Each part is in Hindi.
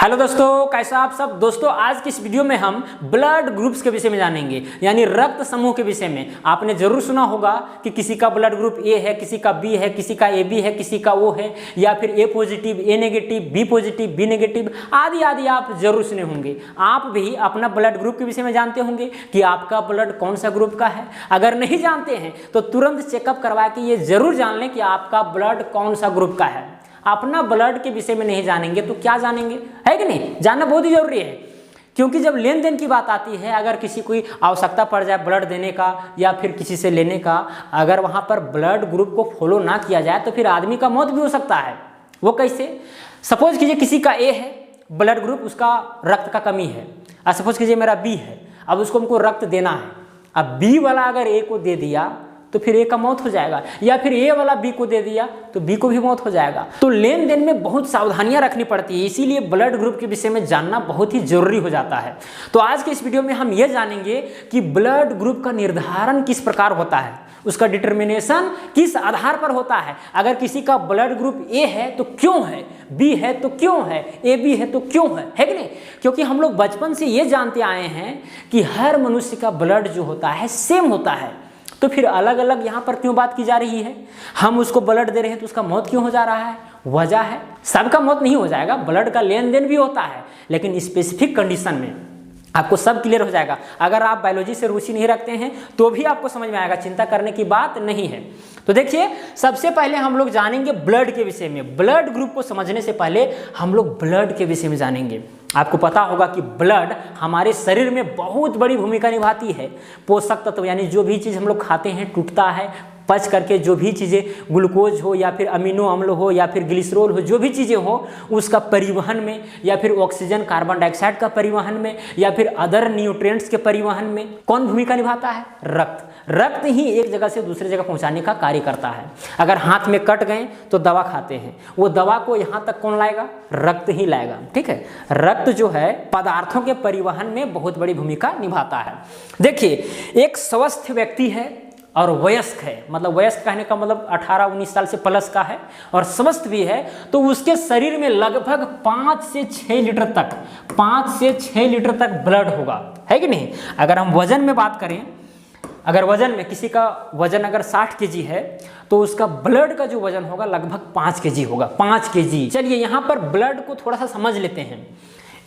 हेलो दोस्तों, कैसा आप सब। दोस्तों आज की इस वीडियो में हम ब्लड ग्रुप्स के विषय में जानेंगे, यानी रक्त समूह के विषय में। आपने जरूर सुना होगा कि किसी का ब्लड ग्रुप ए है, किसी का बी है, किसी का ए बी है, किसी का ओ है, या फिर A positive, A negative, B positive, B negative, आदि आदि आप जरूर सुने होंगे। आप भी अपना ब्लड ग्रुप के विषय में जानते होंगे कि आपका ब्लड कौन सा ग्रुप का है। अगर नहीं जानते हैं तो तुरंत चेकअप करवा के ये जरूर जान लें कि आपका ब्लड कौन सा ग्रुप का है। अपना ब्लड के विषय में नहीं जानेंगे तो क्या जानेंगे, है कि नहीं। जानना बहुत ही जरूरी है, क्योंकि जब लेन देन की बात आती है, अगर किसी कोई आवश्यकता पड़ जाए ब्लड देने का या फिर किसी से लेने का, अगर वहां पर ब्लड ग्रुप को फॉलो ना किया जाए तो फिर आदमी का मौत भी हो सकता है। वो कैसे? सपोज कीजिए किसी का ए है ब्लड ग्रुप, उसका रक्त का कमी है। और सपोज कीजिए मेरा बी है, अब उसको हमको रक्त देना है। अब बी वाला अगर ए को दे दिया तो फिर ए का मौत हो जाएगा, या फिर ए वाला बी को दे दिया तो बी को भी मौत हो जाएगा। तो लेन देन में बहुत सावधानियां रखनी पड़ती है, इसीलिए ब्लड ग्रुप के विषय में जानना बहुत ही जरूरी हो जाता है। तो आज के इस वीडियो में हम ये जानेंगे कि ब्लड ग्रुप का निर्धारण किस प्रकार होता है, उसका डिटर्मिनेशन किस आधार पर होता है। अगर किसी का ब्लड ग्रुप ए है तो क्यों है, बी है तो क्यों है, ए बी है तो क्यों है कि नहीं। क्योंकि हम लोग बचपन से ये जानते आए हैं कि हर मनुष्य का ब्लड जो होता है सेम होता है, तो फिर अलग अलग यहाँ पर क्यों बात की जा रही है। हम उसको ब्लड दे रहे हैं तो उसका मौत क्यों हो जा रहा है। वजह है, सबका मौत नहीं हो जाएगा, ब्लड का लेन देन भी होता है, लेकिन स्पेसिफिक कंडीशन में आपको सब क्लियर हो जाएगा। अगर आप बायोलॉजी से रुचि नहीं रखते हैं तो भी आपको समझ में आएगा, चिंता करने की बात नहीं है। तो देखिए, सबसे पहले हम लोग जानेंगे ब्लड के विषय में। ब्लड ग्रुप को समझने से पहले हम लोग ब्लड के विषय में जानेंगे। आपको पता होगा कि ब्लड हमारे शरीर में बहुत बड़ी भूमिका निभाती है। पोषक तत्व यानी जो भी चीज़ हम लोग खाते हैं टूटता है, पच करके जो भी चीज़ें, ग्लूकोज हो या फिर अमीनो अम्ल हो या फिर ग्लिसरॉल हो, जो भी चीज़ें हो उसका परिवहन में, या फिर ऑक्सीजन कार्बन डाइऑक्साइड का परिवहन में, या फिर अदर न्यूट्रिएंट्स के परिवहन में कौन भूमिका निभाता है? रक्त। रक्त ही एक जगह से दूसरी जगह पहुंचाने का कार्य करता है। अगर हाथ में कट गए तो दवा खाते हैं, वो दवा को यहाँ तक कौन लाएगा? रक्त ही लाएगा। ठीक है, रक्त जो है पदार्थों के परिवहन में बहुत बड़ी भूमिका निभाता है। देखिए, एक स्वस्थ व्यक्ति है और वयस्क है, मतलब वयस्क कहने का मतलब 18-19 साल से प्लस का है और स्वस्थ भी है, तो उसके शरीर में लगभग 5 से 6 लीटर तक 5 से 6 लीटर तक ब्लड होगा, है कि नहीं। अगर हम वजन में बात करें, अगर वजन में किसी का वजन अगर 60 केजी है तो उसका ब्लड का जो वजन होगा लगभग 5 केजी होगा, 5 केजी। चलिए यहाँ पर ब्लड को थोड़ा सा समझ लेते हैं।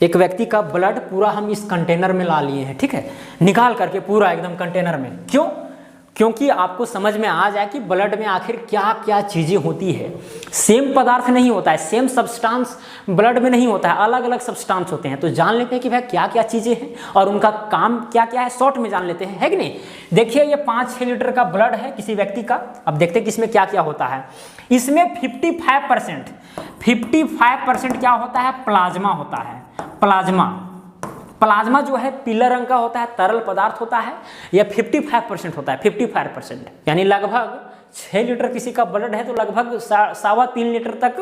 एक व्यक्ति का ब्लड पूरा हम इस कंटेनर में ला लिए हैं, ठीक है, निकाल करके पूरा एकदम कंटेनर में। क्यों? क्योंकि आपको समझ में आ जाए कि ब्लड में आखिर क्या क्या चीज़ें होती है। सेम पदार्थ नहीं होता है, सेम सब्सटेंस ब्लड में नहीं होता है, अलग अलग सब्सटेंस होते हैं। तो जान लेते हैं कि भाई क्या क्या चीज़ें हैं और उनका काम क्या क्या है, शॉर्ट में जान लेते हैं, है कि नहीं। देखिए, ये 5-6 लीटर का ब्लड है किसी व्यक्ति का। अब देखते हैं कि इसमें क्या क्या होता है। इसमें 55% क्या होता है? प्लाज्मा होता है। प्लाज्मा जो है पीला रंग का होता है, तरल पदार्थ होता है। यह 55% होता है, 55%, यानी लगभग 6 लीटर किसी का ब्लड है तो लगभग 3.25 लीटर तक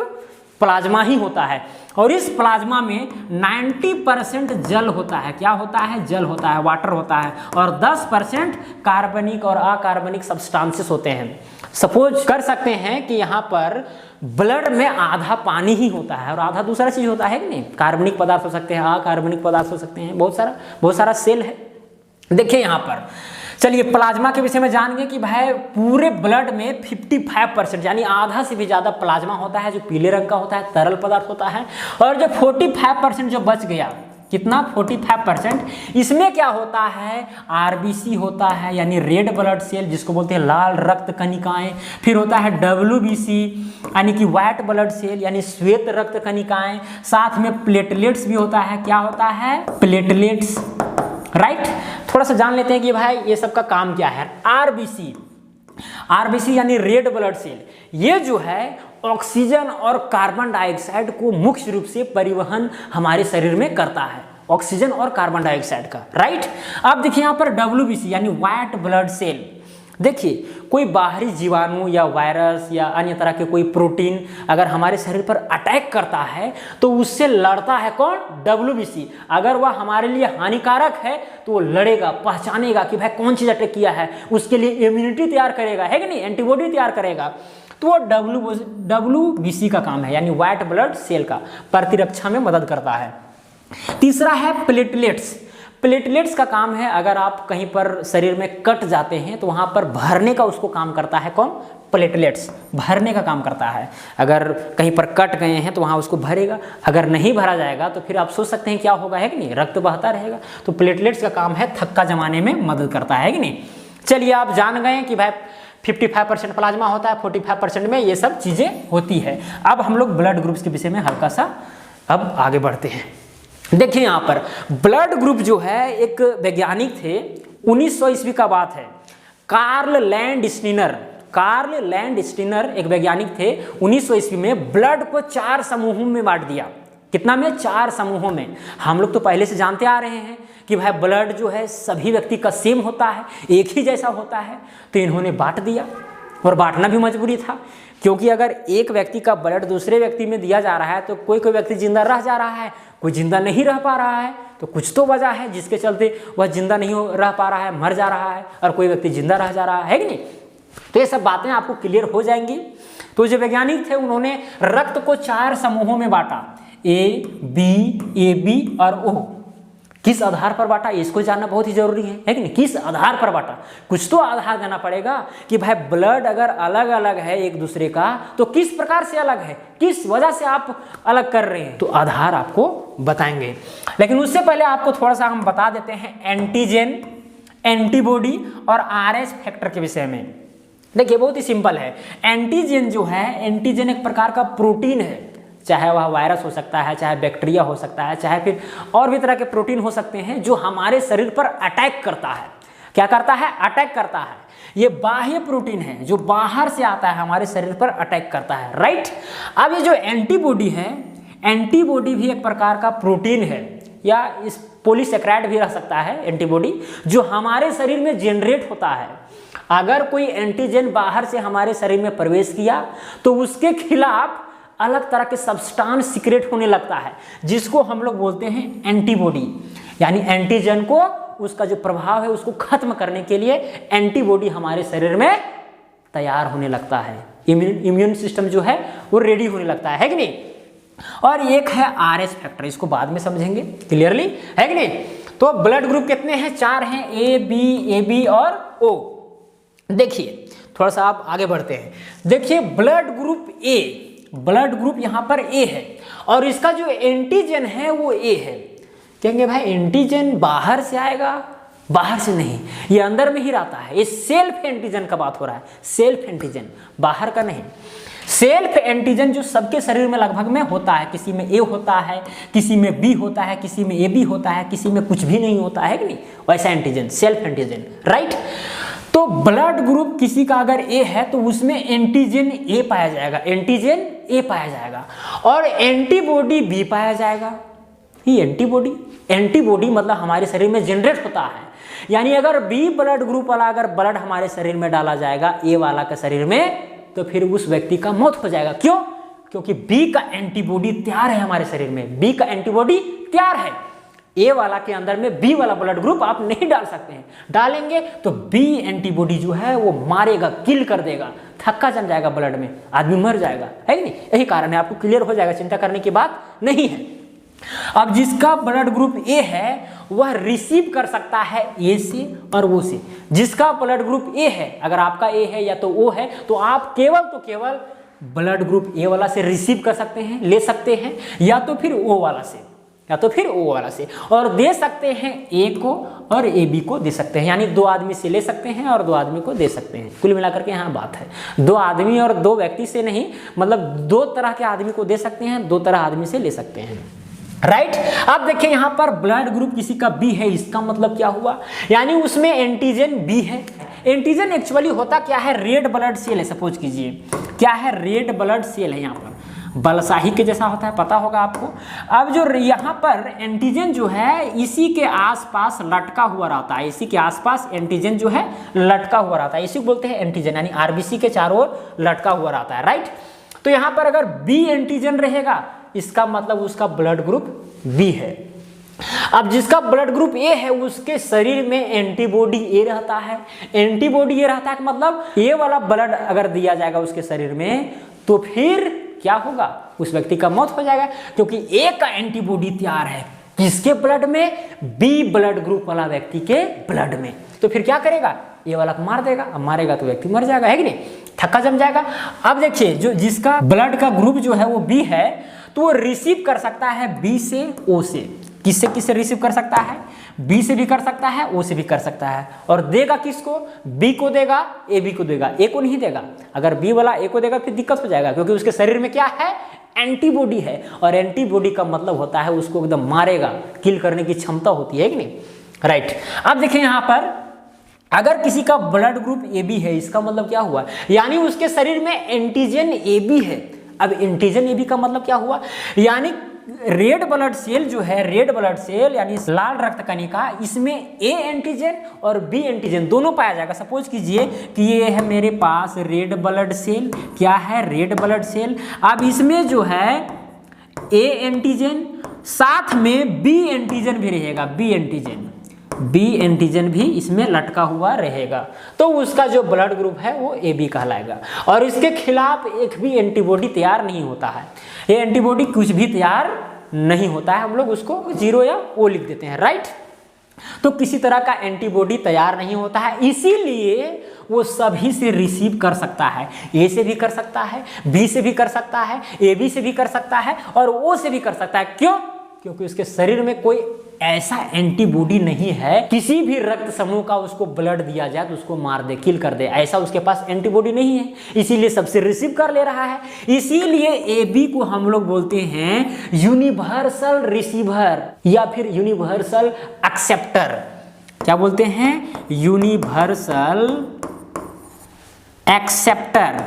प्लाज्मा ही होता है। और इस प्लाज्मा में 90% जल होता है। क्या होता है? जल होता है, वाटर होता है। और 10% कार्बनिक और अकार्बनिक सब्सटेंसेस होते हैं। सपोज कर सकते हैं कि यहाँ पर ब्लड में आधा पानी ही होता है और आधा दूसरा चीज होता है कि नहीं। कार्बनिक पदार्थ हो सकते हैं, अकार्बनिक पदार्थ हो सकते हैं, बहुत सारा सेल है। देखिए यहाँ पर, चलिए प्लाज्मा के विषय में जानेंगे कि भाई पूरे ब्लड में 55% यानी आधा से भी ज़्यादा प्लाज्मा होता है, जो पीले रंग का होता है, तरल पदार्थ होता है। और जो 45% जो बच गया, कितना? 45%, इसमें क्या होता है? आरबीसी होता है, यानी रेड ब्लड सेल, जिसको बोलते हैं लाल रक्त कणिकाएं। फिर होता है डब्ल्यूबीसी, यानी कि व्हाइट ब्लड सेल, यानी श्वेत रक्त कणिकाएं। साथ में प्लेटलेट्स भी होता है। क्या होता है? Platelets, right. थोड़ा सा जान लेते हैं कि भाई ये सब का काम क्या है। आरबीसी यानी रेड ब्लड सेल, ये जो है ऑक्सीजन और कार्बन डाइऑक्साइड को मुख्य रूप से परिवहन हमारे शरीर में करता है, ऑक्सीजन और कार्बन डाइऑक्साइड का, राइट। अब देखिए यहाँ पर डब्ल्यूबीसी यानी व्हाइट ब्लड सेल। देखिए, कोई बाहरी जीवाणु या वायरस या अन्य तरह के कोई प्रोटीन अगर हमारे शरीर पर अटैक करता है तो उससे लड़ता है कौन? डब्ल्यूबीसी। अगर वह हमारे लिए हानिकारक है तो वो लड़ेगा, पहचानेगा कि भाई कौन चीज़ अटैक किया है, उसके लिए इम्यूनिटी तैयार करेगा, है कि नहीं, एंटीबॉडी तैयार करेगा। तो वो WBC का काम है, यानी व्हाइट ब्लड सेल का प्रतिरक्षा में मदद करता है। तीसरा है प्लेटलेट्स। प्लेटलेट्स का काम है, अगर आप कहीं पर शरीर में कट जाते हैं तो वहाँ पर भरने का उसको काम करता है। कौन? प्लेटलेट्स भरने का काम करता है। अगर कहीं पर कट गए हैं तो वहाँ उसको भरेगा, अगर नहीं भरा जाएगा तो फिर आप सोच सकते हैं क्या होगा, है कि नहीं, रक्त बहता रहेगा। तो प्लेटलेट्स का काम है थक्का जमाने में मदद करता है कि नहीं। चलिए आप जान गए कि भाई 55% प्लाज्मा होता है, 45% में ये सब चीज़ें होती है। अब हम लोग ब्लड ग्रुप्स के विषय में हल्का सा अब आगे बढ़ते हैं। देखिए यहाँ पर ब्लड ग्रुप जो है, एक वैज्ञानिक थे, 1900 ईस्वी का बात है, कार्ल लैंड स्टीनर एक वैज्ञानिक थे, 1900 ईस्वी में ब्लड को 4 समूहों में बांट दिया। कितना में? 4 समूहों में। हम लोग तो पहले से जानते आ रहे हैं कि भाई ब्लड जो है सभी व्यक्ति का सेम होता है, एक ही जैसा होता है, तो इन्होंने बांट दिया, और बांटना भी मजबूरी था, क्योंकि अगर एक व्यक्ति का ब्लड दूसरे व्यक्ति में दिया जा रहा है तो कोई व्यक्ति जिंदा रह जा रहा है, कोई जिंदा नहीं रह पा रहा है, तो कुछ तो वजह है जिसके चलते वह जिंदा नहीं रह पा रहा है, मर जा रहा है, और कोई व्यक्ति जिंदा रह जा रहा है कि नहीं। तो ये सब बातें आपको क्लियर हो जाएंगी। तो जो वैज्ञानिक थे उन्होंने रक्त को 4 समूहों में बांटा, A, B, AB और O। किस आधार पर बांटा, इसको जानना बहुत ही जरूरी है कि नहीं। किस आधार पर बांटा, कुछ तो आधार देना पड़ेगा कि भाई ब्लड अगर अलग अलग है एक दूसरे का तो किस प्रकार से अलग है, किस वजह से आप अलग कर रहे हैं, तो आधार आपको बताएंगे। लेकिन उससे पहले आपको थोड़ा सा हम बता देते हैं एंटीजन, एंटीबॉडी और RH फैक्टर के विषय में। देखिए बहुत ही सिंपल है। एंटीजन जो है, एंटीजन एक प्रकार का प्रोटीन है, चाहे वह वायरस हो सकता है, चाहे बैक्टीरिया हो सकता है, चाहे फिर और भी तरह के प्रोटीन हो सकते हैं, जो हमारे शरीर पर अटैक करता है। क्या करता है? अटैक करता है। ये बाह्य प्रोटीन है जो बाहर से आता है, हमारे शरीर पर अटैक करता है, राइट। अब ये जो एंटीबॉडी है, एंटीबॉडी भी एक प्रकार का प्रोटीन है, या इस पॉलीसेकेराइड भी रह सकता है एंटीबॉडी, जो हमारे शरीर में जनरेट होता है। अगर कोई एंटीजन बाहर से हमारे शरीर में प्रवेश किया तो उसके खिलाफ अलग तरह के सब्सटेंस सीक्रेट होने लगता है, जिसको हम लोग बोलते हैं एंटीबॉडी। यानी एंटीजन को, उसका जो प्रभाव है उसको खत्म करने के लिए एंटीबॉडी हमारे शरीर में तैयार होने लगता है। इम्यून सिस्टम जो है वो रेडी होने लगता है कि नहीं। और एक है RH फैक्टर, इसको बाद में समझेंगे क्लियरली, है कि नहीं। तो ब्लड ग्रुप कितने हैं? 4 हैं, AB और O। देखिए थोड़ा सा आप आगे बढ़ते हैं। देखिए blood group A, blood group यहाँ पर A है, और इसका जो एंटीजन है वो A है। कहेंगे भाई एंटीजन बाहर से आएगा, बाहर से नहीं, ये अंदर में ही रहता है। ये सेल्फ एंटीजन का बात हो रहा है, सेल्फ एंटीजन, बाहर का नहीं। सेल्फ एंटीजन जो सबके शरीर में लगभग में होता है, किसी में A होता है, किसी में B होता है, किसी में AB होता है, किसी में कुछ भी नहीं होता है कि नहीं, वैसा एंटीजन, सेल्फ एंटीजन, राइट। तो ब्लड ग्रुप किसी का अगर A है तो उसमें एंटीजन A पाया जाएगा, एंटीजन A पाया जाएगा, और एंटीबॉडी B पाया जाएगा। ये एंटीबॉडी मतलब हमारे शरीर में जनरेट होता है। यानी अगर B ब्लड ग्रुप वाला अगर ब्लड हमारे शरीर में डाला जाएगा A वाला के शरीर में, तो फिर उस व्यक्ति का मौत हो जाएगा। क्यों? क्योंकि B का एंटीबॉडी तैयार है हमारे शरीर में, B का एंटीबॉडी तैयार है। A वाला के अंदर में B वाला ब्लड ग्रुप आप नहीं डाल सकते हैं, डालेंगे तो B एंटीबॉडी जो है वो मारेगा, किल कर देगा, थक्का जम जाएगा ब्लड में, आदमी मर जाएगा, है कि नहीं। यही कारण है, आपको क्लियर हो जाएगा, चिंता करने की बात नहीं है। अब जिसका ब्लड ग्रुप A है वह रिसीव कर सकता है A से और O से। जिसका ब्लड ग्रुप A है, अगर आपका A है या तो O है, तो आप केवल ब्लड ग्रुप A वाला से रिसीव कर सकते हैं, ले सकते हैं, या तो फिर O वाला से, और दे सकते हैं A को और AB को दे सकते हैं। यानी 2 आदमी से ले सकते हैं और 2 आदमी को दे सकते हैं। कुल मिलाकर के यहाँ बात है 2 आदमी और 2 व्यक्ति से नहीं, मतलब 2 तरह के आदमी को दे सकते हैं, 2 तरह आदमी से ले सकते हैं, राइट। अब देखिए यहाँ पर ब्लड ग्रुप किसी का B है, इसका मतलब क्या हुआ, यानी उसमें एंटीजन B है। एंटीजन एक्चुअली होता क्या है, रेड ब्लड सेल है। सपोज कीजिए क्या है, रेड ब्लड सेल है, यहाँ पर बलशाही के जैसा होता है, पता होगा आपको। अब जो यहाँ पर एंटीजन जो है इसी के आसपास लटका हुआ रहता है, इसी के आसपास एंटीजन जो है लटका हुआ रहता है, इसी को बोलते हैं एंटीजन, यानी RBC के चारों ओर लटका हुआ रहता है, राइट। तो यहाँ पर अगर B एंटीजन रहेगा, इसका मतलब उसका ब्लड ग्रुप B है। अब जिसका ब्लड ग्रुप ए है उसके शरीर में एंटीबॉडी ए रहता है। एंटीबॉडी ए रहता है कि मतलब ए वाला ब्लड अगर दिया जाएगा उसके शरीर में तो फिर क्या होगा, उस व्यक्ति का मौत हो जाएगा, क्योंकि ए का एंटीबॉडी तैयार है किसके ब्लड में, बी ब्लड ग्रुप वाला व्यक्ति के ब्लड में। तो फिर क्या करेगा, ये वाला को मार देगा। अब मारेगा तो व्यक्ति मर जाएगा, है कि नहीं, थक्का जम जाएगा। अब देखिए जो जिसका ब्लड का ग्रुप जो है वो बी है तो वो रिसीव कर सकता है बी से ओ से। किससे किससे रिसीव कर सकता है, बी से भी कर सकता है, ओ से भी कर सकता है। और देगा किसको, बी को देगा, ए बी को देगा, ए को नहीं देगा। अगर बी वाला ए को देगा फिर दिक्कत हो जाएगा, क्योंकि उसके शरीर में क्या है, एंटीबॉडी है। और एंटीबॉडी का मतलब होता है उसको एकदम मारेगा, किल करने की क्षमता होती है कि नहीं, राइट। अब देखिए यहाँ पर अगर किसी का ब्लड ग्रुप ए बी है, इसका मतलब क्या हुआ, यानी उसके शरीर में एंटीजन ए बी है। अब एंटीजन ए बी का मतलब क्या हुआ, यानी रेड ब्लड सेल जो है, रेड ब्लड सेल यानी लाल रक्त कणिका, इसमें ए एंटीजन और बी एंटीजन दोनों पाया जाएगा। सपोज कीजिए कि ये है मेरे पास रेड ब्लड सेल, क्या है, रेड ब्लड सेल। अब इसमें जो है ए एंटीजन साथ में बी एंटीजन भी रहेगा, बी एंटीजन भी इसमें लटका हुआ रहेगा, तो उसका जो ब्लड ग्रुप है वो ए बी कहलाएगा। और इसके खिलाफ एक भी एंटीबॉडी तैयार नहीं होता है, ये एंटीबॉडी कुछ भी तैयार नहीं होता है, हम लोग उसको 0 या O लिख देते हैं, राइट। तो किसी तरह का एंटीबॉडी तैयार नहीं होता है, इसीलिए वो सभी से रिसीव कर सकता है, ए से भी कर सकता है, बी से भी कर सकता है, ए बी से भी कर सकता है और ओ से भी कर सकता है। क्यों, क्योंकि उसके शरीर में कोई ऐसा एंटीबॉडी नहीं है, किसी भी रक्त समूह का उसको ब्लड दिया जाए तो उसको मार दे, किल कर दे, ऐसा उसके पास एंटीबॉडी नहीं है, इसीलिए सबसे रिसीव कर ले रहा है। इसीलिए ए बी को हम लोग बोलते हैं यूनिवर्सल रिसीवर या फिर यूनिवर्सल एक्सेप्टर। क्या बोलते हैं, यूनिवर्सल एक्सेप्टर।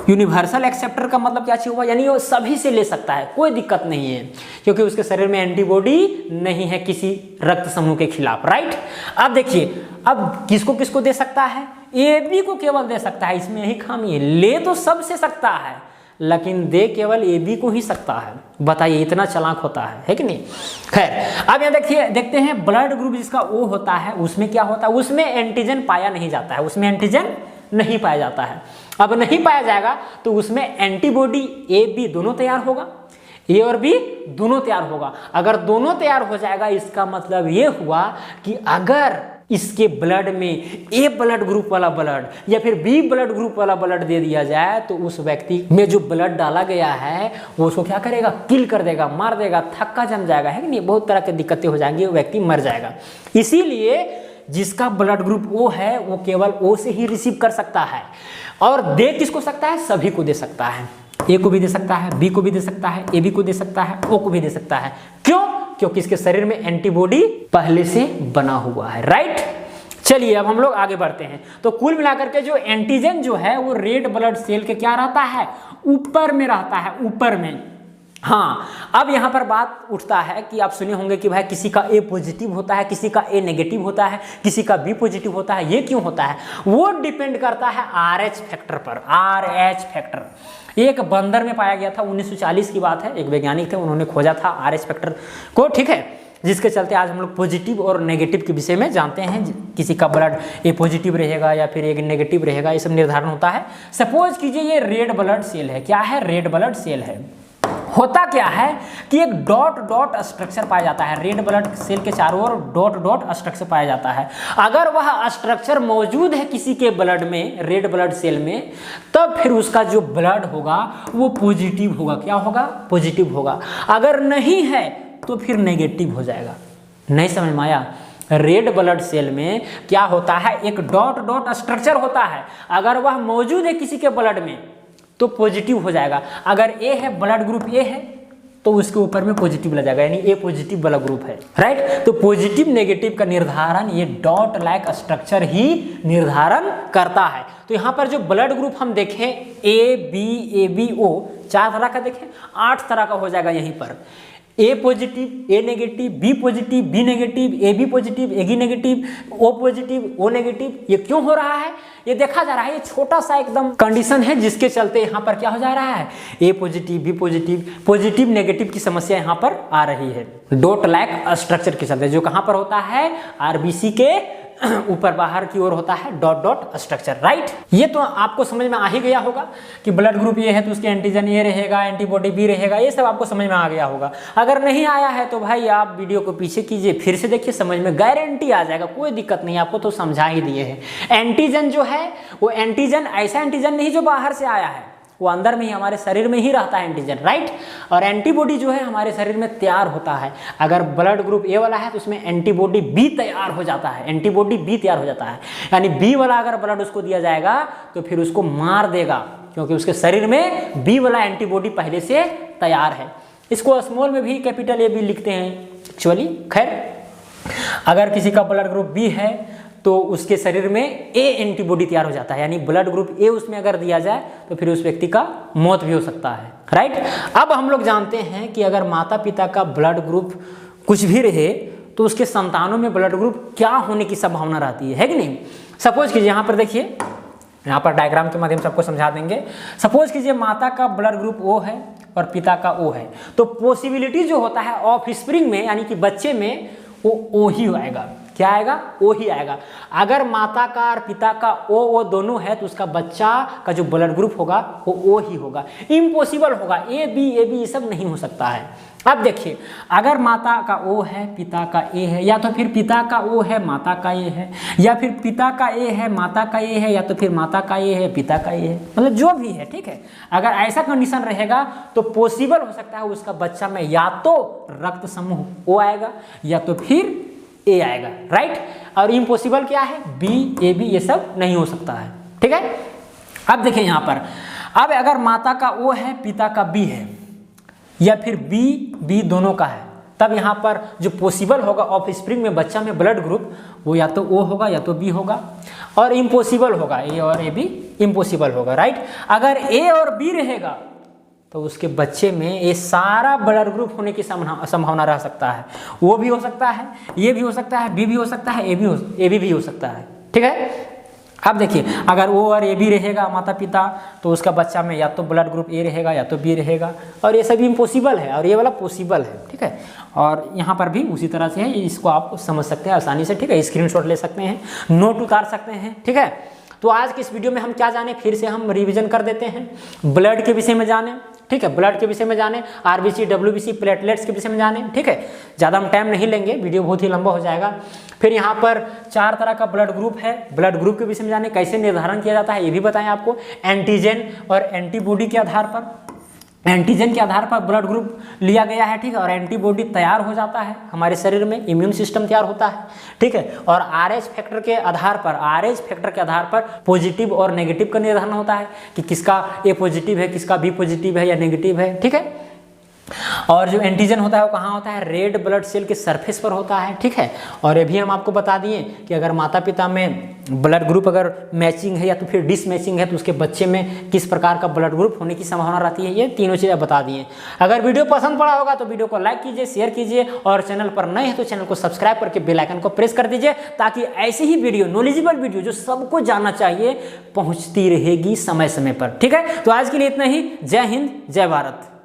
यूनिवर्सल एक्सेप्टर का मतलब क्या चीज हुआ, यानी वो सभी से ले सकता है, कोई दिक्कत नहीं है, क्योंकि उसके शरीर में एंटीबॉडी नहीं है किसी रक्त समूह के खिलाफ, राइट। अब देखिए, अब किसको किसको दे सकता है, ए बी को केवल दे सकता है, इसमें यही खामी है, ले तो सबसे सकता है लेकिन दे केवल ए बी को ही सकता है। बताइए, इतना चालाक होता है कि नहीं। खैर, अब यहाँ देखिए, देखते हैं ब्लड ग्रुप जिसका ओ होता है उसमें क्या होता है, उसमें एंटीजन पाया नहीं जाता है, उसमें एंटीजन नहीं पाया जाता है। अब नहीं पाया जाएगा तो उसमें एंटीबॉडी ए बी दोनों तैयार होगा, ए और बी दोनों तैयार होगा। अगर दोनों तैयार हो जाएगा इसका मतलब ये हुआ कि अगर इसके ब्लड में ए ब्लड ग्रुप वाला ब्लड या फिर बी ब्लड ग्रुप वाला ब्लड दे दिया जाए तो उस व्यक्ति में जो ब्लड डाला गया है वो उसको क्या करेगा, किल कर देगा, मार देगा, थक्का जम जाएगा, है कि नहीं, बहुत तरह की दिक्कतें हो जाएंगी, वो व्यक्ति मर जाएगा। इसीलिए जिसका ब्लड ग्रुप ओ है वो केवल ओ से ही रिसीव कर सकता है। और दे किसको सकता है, सभी को दे सकता है, ए को भी दे सकता है, बी को भी दे सकता है, ए बी को दे सकता है, ओ को भी दे सकता है। क्यों, क्योंकि इसके शरीर में एंटीबॉडी पहले से बना हुआ है, राइट। चलिए अब हम लोग आगे बढ़ते हैं। तो कुल मिलाकर के जो एंटीजन जो है वो रेड ब्लड सेल के क्या रहता है, ऊपर में रहता है, ऊपर में। हाँ, अब यहाँ पर बात उठता है कि आप सुने होंगे कि भाई किसी का ए पॉजिटिव होता है, किसी का ए नेगेटिव होता है, किसी का बी पॉजिटिव होता है। ये क्यों होता है, वो डिपेंड करता है RH फैक्टर पर। RH फैक्टर एक बंदर में पाया गया था, 1940 की बात है, एक वैज्ञानिक थे, उन्होंने खोजा था RH फैक्टर को, ठीक है, जिसके चलते आज हम लोग पॉजिटिव और नेगेटिव के विषय में जानते हैं। किसी का ब्लड ए पॉजिटिव रहेगा या फिर एक नेगेटिव रहेगा, ये सब निर्धारण होता है। सपोज कीजिए ये रेड ब्लड सेल है, क्या है, रेड ब्लड सेल है। होता क्या है कि एक डॉट डॉट स्ट्रक्चर पाया जाता है, रेड ब्लड सेल के चारों ओर डॉट डॉट स्ट्रक्चर पाया जाता है। अगर वह स्ट्रक्चर मौजूद है किसी के ब्लड में, रेड ब्लड सेल में, तब फिर उसका जो ब्लड होगा वो पॉजिटिव होगा। क्या होगा, पॉजिटिव होगा। अगर नहीं है तो फिर नेगेटिव हो जाएगा। नहीं समझ में आया, रेड ब्लड सेल में क्या होता है, एक डॉट डॉट स्ट्रक्चर होता है, अगर वह मौजूद है किसी के ब्लड में तो पॉजिटिव हो जाएगा। अगर ए है, ब्लड ग्रुप ए है, तो उसके ऊपर में पॉजिटिव लग जाएगा, यानी ए पॉजिटिव वाला ग्रुप है, राइट। तो पॉजिटिव नेगेटिव का निर्धारण ये डॉट लाइक स्ट्रक्चर ही निर्धारण करता है। तो यहाँ पर जो ब्लड ग्रुप हम देखें ए बी ओ, 4 तरह का देखें, 8 तरह का हो जाएगा यहीं पर। A positive A negative, B positive B negative, A B positive A negative, O positive O negative. ये क्यों हो रहा है? ये देखा जा रहा है, ये छोटा सा एकदम कंडीशन है जिसके चलते यहाँ पर क्या हो जा रहा है, A positive B positive positive negative की समस्या यहाँ पर आ रही है। डॉट लैक स्ट्रक्चर के चलते, जो कहाँ पर होता है, आरबीसी के ऊपर बाहर की ओर होता है डॉट डॉट स्ट्रक्चर, राइट। ये तो आपको समझ में आ ही गया होगा कि ब्लड ग्रुप ए है तो उसके एंटीजन ए रहेगा, एंटीबॉडी बी रहेगा, ये सब आपको समझ में आ गया होगा। अगर नहीं आया है तो भाई आप वीडियो को पीछे कीजिए, फिर से देखिए, समझ में गारंटी आ जाएगा, कोई दिक्कत नहीं, आपको तो समझा ही दिए हैं। एंटीजन जो है वो एंटीजन ऐसा एंटीजन नहीं जो बाहर से आया है, वो अंदर में ही हमारे शरीर में ही रहता है एंटीजन, राइट। और एंटीबॉडी जो है हमारे शरीर में तैयार होता है। अगर ब्लड ग्रुप ए वाला है तो उसमें एंटीबॉडी बी तैयार हो जाता है, एंटीबॉडी बी तैयार हो जाता है। यानी बी वाला अगर ब्लड उसको दिया जाएगा तो फिर उसको मार देगा, क्योंकि उसके शरीर में बी वाला एंटीबॉडी पहले से तैयार है। इसको स्मॉल में भी कैपिटल ए भी लिखते हैं एक्चुअली। खैर, अगर किसी का ब्लड ग्रुप बी है तो उसके शरीर में ए एंटीबॉडी तैयार हो जाता है, यानी ब्लड ग्रुप ए उसमें अगर दिया जाए तो फिर उस व्यक्ति का मौत भी हो सकता है, राइट। अब हम लोग जानते हैं कि अगर माता पिता का ब्लड ग्रुप कुछ भी रहे तो उसके संतानों में ब्लड ग्रुप क्या होने की संभावना रहती है कि नहीं। सपोज कीजिए, यहाँ पर देखिए, यहाँ पर डायग्राम के माध्यम से आपको समझा देंगे। सपोज कीजिए माता का ब्लड ग्रुप ओ है और पिता का ओ है, तो पॉसिबिलिटी जो होता है ऑफ स्प्रिंग में, यानी कि बच्चे में, वो ओ ही आएगा। क्या आएगा? ओ ही आएगा। अगर माता का और पिता का ओ दोनों है तो उसका बच्चा का जो ब्लड ग्रुप होगा वो ओ ही होगा। इम्पॉसिबल होगा, ए बी ये सब नहीं हो सकता है। अब देखिए, अगर माता का ओ है पिता का ए है, या तो फिर पिता का ओ है माता का ए है, या फिर पिता का ए है माता का ए है, या तो फिर माता का ए है पिता का ए है, मतलब जो भी है, ठीक है। अगर ऐसा कंडीशन रहेगा तो पॉसिबल हो सकता है उसका बच्चा में या तो रक्त समूह ओ आएगा या तो फिर ए आएगा, राइट। और इम्पॉसिबल क्या है? बी ए बी ये सब नहीं हो सकता है, ठीक है। अब देखिए यहाँ पर, अब अगर माता का ओ है पिता का बी है, या फिर बी दोनों का है, तब यहाँ पर जो पॉसिबल होगा ऑफ स्प्रिंग में बच्चा में ब्लड ग्रुप, वो या तो ओ होगा या तो बी होगा। और इम्पॉसिबल होगा, ए और ए बी इम्पॉसिबल होगा, राइट। अगर ए और बी रहेगा तो उसके बच्चे में ये सारा ब्लड ग्रुप होने की संभावना रह सकता है। वो भी हो सकता है, ये भी हो सकता है, बी भी हो सकता है, ए बी हो सकता है, ठीक है। अब देखिए, अगर ओ और ए बी रहेगा माता पिता, तो उसका बच्चा में या तो ब्लड ग्रुप ए रहेगा या तो बी रहेगा, और ये सभी इम्पॉसिबल है और ये वाला पॉसिबल है, ठीक है। और यहाँ पर भी उसी तरह से है, इसको आप समझ सकते हैं आसानी से, ठीक है। स्क्रीनशॉट ले सकते हैं, नोट उतार सकते हैं, ठीक है। तो आज के इस वीडियो में हम क्या जाने, फिर से हम रिवीजन कर देते हैं। ब्लड के विषय में जाने, ठीक है, ब्लड के विषय में जाने, आरबीसी डब्ल्यूबीसी प्लेटलेट्स के विषय में जाने, ठीक है। ज़्यादा हम टाइम नहीं लेंगे, वीडियो बहुत ही लंबा हो जाएगा। फिर यहाँ पर 4 तरह का ब्लड ग्रुप है, ब्लड ग्रुप के विषय में जाने, कैसे निर्धारण किया जाता है ये भी बताएं आपको। एंटीजन और एंटीबॉडी के आधार पर, एंटीजन के आधार पर ब्लड ग्रुप लिया गया है, ठीक है। और एंटीबॉडी तैयार हो जाता है हमारे शरीर में, इम्यून सिस्टम तैयार होता है, ठीक है। और आरएच फैक्टर के आधार पर पॉजिटिव और नेगेटिव का निर्धारण होता है कि किसका ए पॉजिटिव है, किसका बी पॉजिटिव है या नेगेटिव है, ठीक है। और जो एंटीजन होता है वो कहाँ होता है? रेड ब्लड सेल के सरफेस पर होता है, ठीक है। और ये भी हम आपको बता दिए कि अगर माता पिता में ब्लड ग्रुप अगर मैचिंग है या तो फिर डिसमैचिंग है तो उसके बच्चे में किस प्रकार का ब्लड ग्रुप होने की संभावना रहती है, ये तीनों चीज़ें बता दिए। अगर वीडियो पसंद पड़ा होगा तो वीडियो को लाइक कीजिए, शेयर कीजिए, और चैनल पर नए हैं तो चैनल को सब्सक्राइब करके बेल आइकन को प्रेस कर दीजिए, ताकि ऐसी ही वीडियो, नॉलेजेबल वीडियो जो सबको जानना चाहिए, पहुँचती रहेगी समय समय पर, ठीक है। तो आज के लिए इतना ही। जय हिंद, जय भारत।